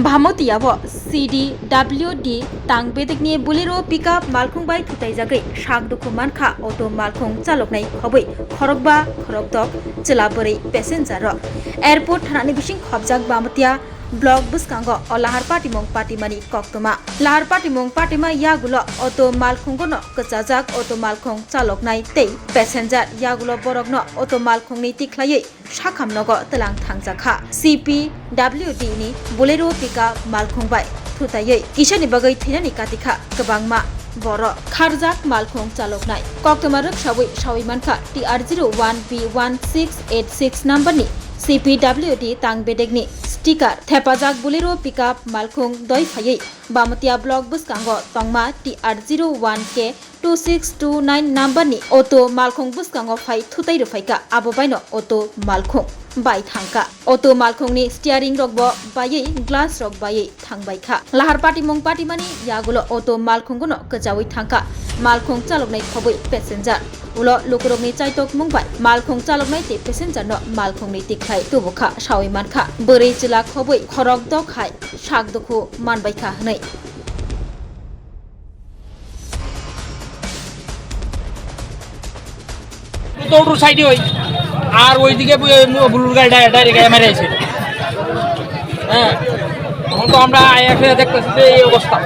ভামতিয়াব CDWD তাংবেদিকনি Bolero pickup মালখুংবাই থুতাইজাগৈ সাক দুখু মানখা অটো মালখুং চালকনাই খबै খরকবা খরকদক চেলাবरै প্যাসেঞ্জার এয়ারपोर्ट থানানি বিসিং খবজাক বামতিয়া ব্লক বুসকাঙ্গ ও লাহার পাটিমং পাটিমানি কক্তমা লাহার পাটিমং পাটিমা ইয়াগুলো অটো মালখুংগনো কচাজাক অটো মালখুং চালকনাই তেই প্যাসেঞ্জার ইয়াগুলো বরগনো অটো মালখুংনি তিখলাयै সাখামনগ তেলাং থাংজাখা CPWD ni bolero pika malkhungbai thutayei kisani bagai thinani katika kabangma boro kharjak malkhung chaloknai koktomaruk sawi manka TR01B1686 number ni CPWD tangbedegni sticker thepajak bolero pickup malkhung doi phayei bamatia block buskango tongma TR01K 2629 number ni auto malkhung buskango phai thutai rufaika abobaino auto malkhung bai thangka auto malkhung ni steering rokbo bayei glass rok bayei thangbaikha lahar patimong patimani yagulo auto malkhung gono kajawi thangka malkhung chaloknai khoboi passenger ulo lukurokni chaitok mungbai malkhung chaloknai te passenger no malkhung ni tikhai tubukha sawi mankha borei chila khoboi khorok dokhai sak dukhu manbaikha hnai তোর সাইডে ওই আর ওইদিকে ব্লুর গাড়ি direct মেরে আছে হ্যাঁ তখন তো আমরা এসে দেখতেছি যে এই অবস্থা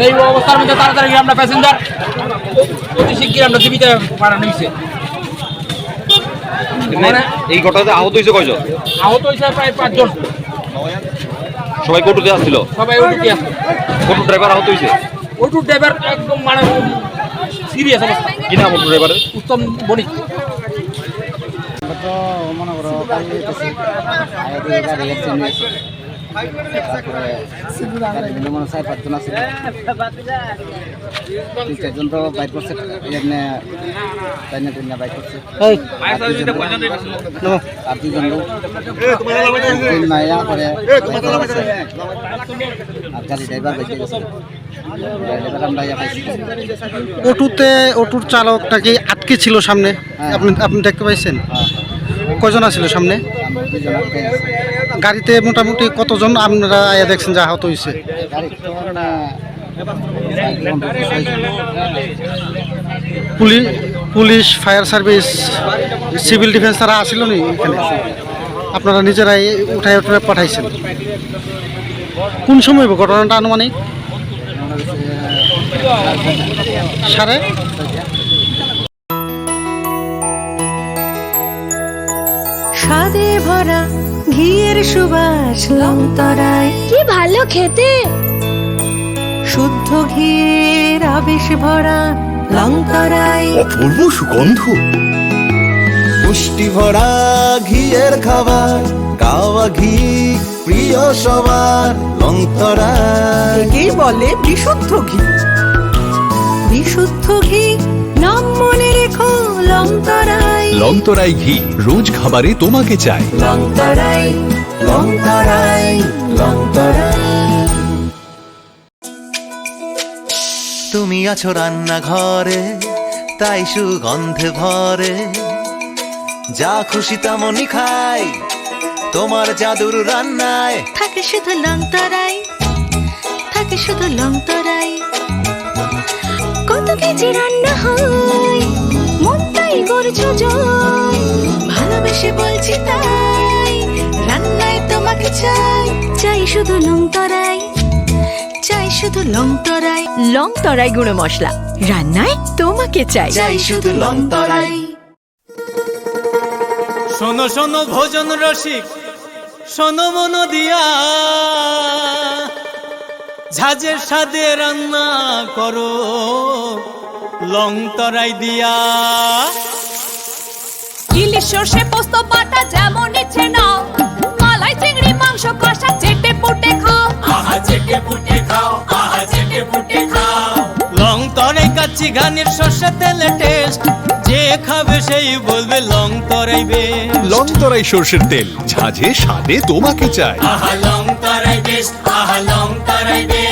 এই অবস্থার মধ্যে তাড়াতাড়ি আমরা প্যাসেঞ্জার অতি শীঘ্রই আমরা জীবিত পাঠানো হয়েছে এই ঘটনাতে আহত হয়েছে কয়জন? আহত হয়েছে প্রায় 5 জন। সবাই কোটুতে আসছিল? সবাই ওটুতে আসছিল। কোটু ড্রাইভার আহত হয়েছে? ওটু ড্রাইভার একদম মানে সিরিয়াস অবস্থা। কি নাম ওটু ড্রাইভারের? উত্তম বণিক। তো মনে করো গাড়ি অ্যাক্সিডেন্ট হয়েছে তারপরে গাড়িগুলো মনে হয় 4-5 জন আছে 2-4 জন তো বাইক করছে এমনি টাইনা বাইক করছে আর 2 জন লোক মায়া করে আর গাড়ি ড্রাইভার বেঁচে গেছে ড্রাইভার আমরা পাইছি অটোর চালকটা কি আটকে ছিল সামনে? আপনি দেখতে পাইছেন? কয়জন আছিল সামনে? গাড়িতে মোটামুটি কতজন আপনারা আয়া দেখছেন যে আহত হয়েছে? Police fire service civil defence তারা আসিল নি এখানে? আপনারা নিজেরাই উঠায় পাঠাইছেন? কোন সময় ঘটনাটা আনুমানিক? সাড়ে স্বাদে ভরা ঘিয়ের সুবাস লংতরায় কি ভালো খেতে, শুদ্ধ ঘিয়ের আবেশ ভরা লংতরায় অপূর্ব সুগন্ধ, পুষ্টি ভরা ঘিয়ের খাবার, গাওয়া ঘি প্রিয় সবার লংতরায়। একেই বলে বিশুদ্ধ ঘি। বিশুদ্ধ ঘি নাম মনে রেখো লংতরায়। লংতরাই ঘি রোজ খাবারে তোমাকে চাই। লংতরাই লংতরাই লংতরাই। তুমি আছো রান্নাঘরে তাই সুগন্ধে ভরে, যা খুশি তেমনই খাই তোমার জাদুর রান্নায়। থাকে শুধু লংতরাই, থাকে শুধু লংতরাই। কত কেজি রান্না হয় মন তাই করছো জয়, ভালোবেসে বলছি তাই রান্নায় তোমাকে চাই। চাই শুধু লংতরাই, চাই শুধু লংতরাই। লংতরাই গুঁড়ো মশলা, রান্নায় তোমাকে চাই। চাই শুধু লংতরাই। শোনো শোনো ভোজন রসিক, শোনো মন দিয়া, ঝাঁঝের স্বাদে রান্না করো লংতরাই দিয়া। ইলিশ সর্ষে পোস্ত বাটা যেমন ইচ্ছে নাও, মালাই চিংড়ি মাংস কষা চেটে পুটে খাও। আহা চেটে পুটে খাও, আহা চেটে পুটে খাও। লংতরাই কাচ্চি ঘানির সর্ষে তেলে টেস্ট, যে খাবে সেই বলবে লংতরাই বেশ। লংতরাই সর্ষের তেল, ঝাঁঝে স্বাদে তোমাকে চাই। আহা লংতরাই বেশ, আহা লংতরাই বেশ।